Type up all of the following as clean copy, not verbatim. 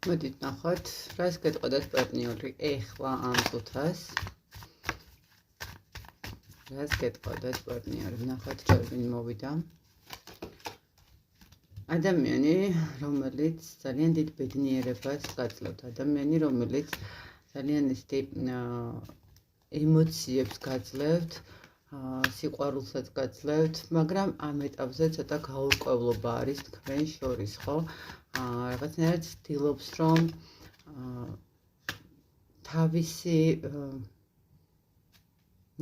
მოდით ნახოთ, რას გეტყოდათ პარტნიორი ეხლა ამ წუთას. რას გეტყოდათ პარტნიორი, ნახოთ ჯერ ვინ მოვიდა. ადამიანი, რომელიც ძალიან დიდ ბედნიერებას გაძლევთ, ადამიანი, რომელიც ძალიან ისეთი ემოციებს გაძლევთ, სიყვარულსაც გაძლევთ, მაგრამ ამ ეტაპზე ცოტა გაურკვევლობა არის თქვენ შორის, ხო? რაღაცნაირად ცდილობს, რომ თავისი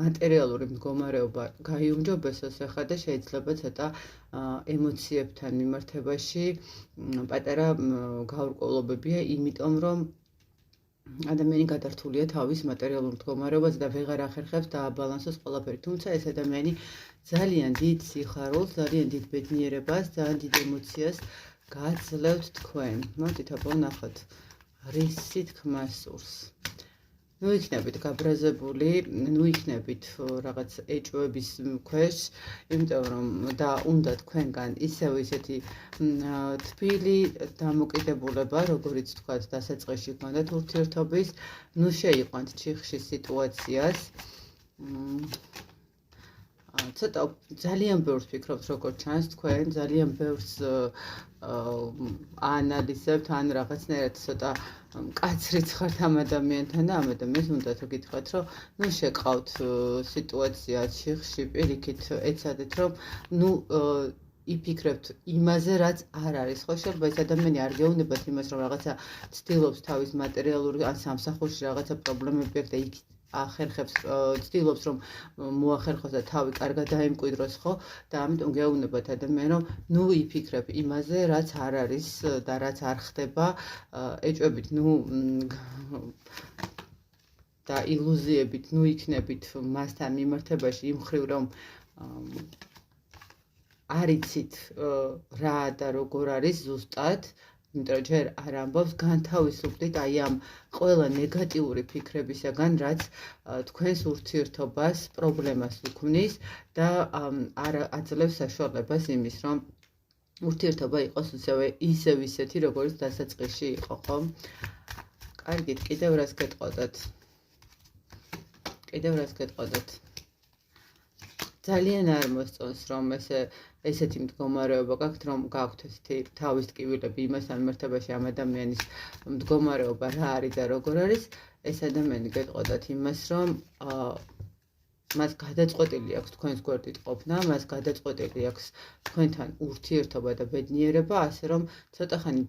მატერიალური მდგომარეობა გაიუმჯობესოს ახლა და შეიძლება ცოტა ემოციებთან მიმართებაში პატარა გაურკვევლობებია, იმიტომ რომ ადამიანი გადართულია თავის მატერიალურ მდგომარეობაზე და ვეღარ ახერხებს დააბალანსოს ყველაფერი. თუმცა ეს ადამიანი ძალიან დიდ სიხარულს, ძალიან დიდ ბედნიერებას, ძალიან დიდ ემოციას გაძლევთ თქვენ. მოდით აბა ვნახოთ, რისი თქმა სურს. ნუ იქნებით გაბრაზებული, ნუ იქნებით რაღაც ეჭვების ქვეშ, იმიტომ რომ და უნდა თქვენგან ისევ ისეთი თბილი დამოკიდებულება, როგორიც თქვათ, დასაწყისში გქონდათ ურთიერთობის, ნუ შეიყვანთ ჩიხში სიტუაციას. ცოტა ძალიან ბევრს ფიქრობთ, როგორც ჩანს თქვენ, ძალიან ბევრს აანალიზებთ, ან რაღაცნაირად ცოტა მკაცრიც ხართ ამ ადამიანთან და ამ ადამიანს უნდა თუ გითხრათ, რომ ნუ შეყავთ სიტუაცია ჩიხში, პირიქით ეცადეთ, რომ ნუ იფიქრებთ იმაზე, რაც არ არის, ხო? შეიძლება ეს ადამიანი არ გეუბნებათ იმას, რომ რაღაცა ცდილობს თავის მატერიალური ან სამსახურში რაღაცა პრობლემები აქვს და იქ ახერხებს, ცდილობს, რომ მოახერხოს და თავი კარგად დაიმკვიდროს, ხო? და ამიტომ გეუბნებათ ადამიანს, რომ ნუ იფიქრებ იმაზე, რაც არ არის და რაც არ ხდება, ეჭვებით, ნუ და ილუზიებით, ნუ იქნებით მასთან მიმართებაში იმ მხრივ, რომ არ იცით რა და როგორ არის ზუსტად, იმიტომ რომ ჯერ არ ამბობს, განთავისუფლდით აი ამ ყველა ნეგატიური ფიქრებისაგან, რაც თქვენს ურთიერთობას პრობლემას უქმნის და არ აძლევს საშუალებას იმის, რომ ურთიერთობა იყოს ისევ ისეთი, როგორც დასაწყისში იყო, ხო? კარგით, კიდევ რას გეტყოდათ? ძალიან არ მოსწონს, რომ ესეთი მდგომარეობა გაქვთ, რომ გაქვთ ესეთი თავის ტკივილები იმასთან მიმართებაში ამ ადამიანის მდგომარეობა რა არის და როგორ არის, ეს ადამიანი გეტყოდათ იმას, რომ მას გადაწყვეტილი აქვს თქვენს გვერდით ყოფნა, მას გადაწყვეტილი აქვს თქვენთან ურთიერთობა და ბედნიერება, ასე რომ ცოტა ხანი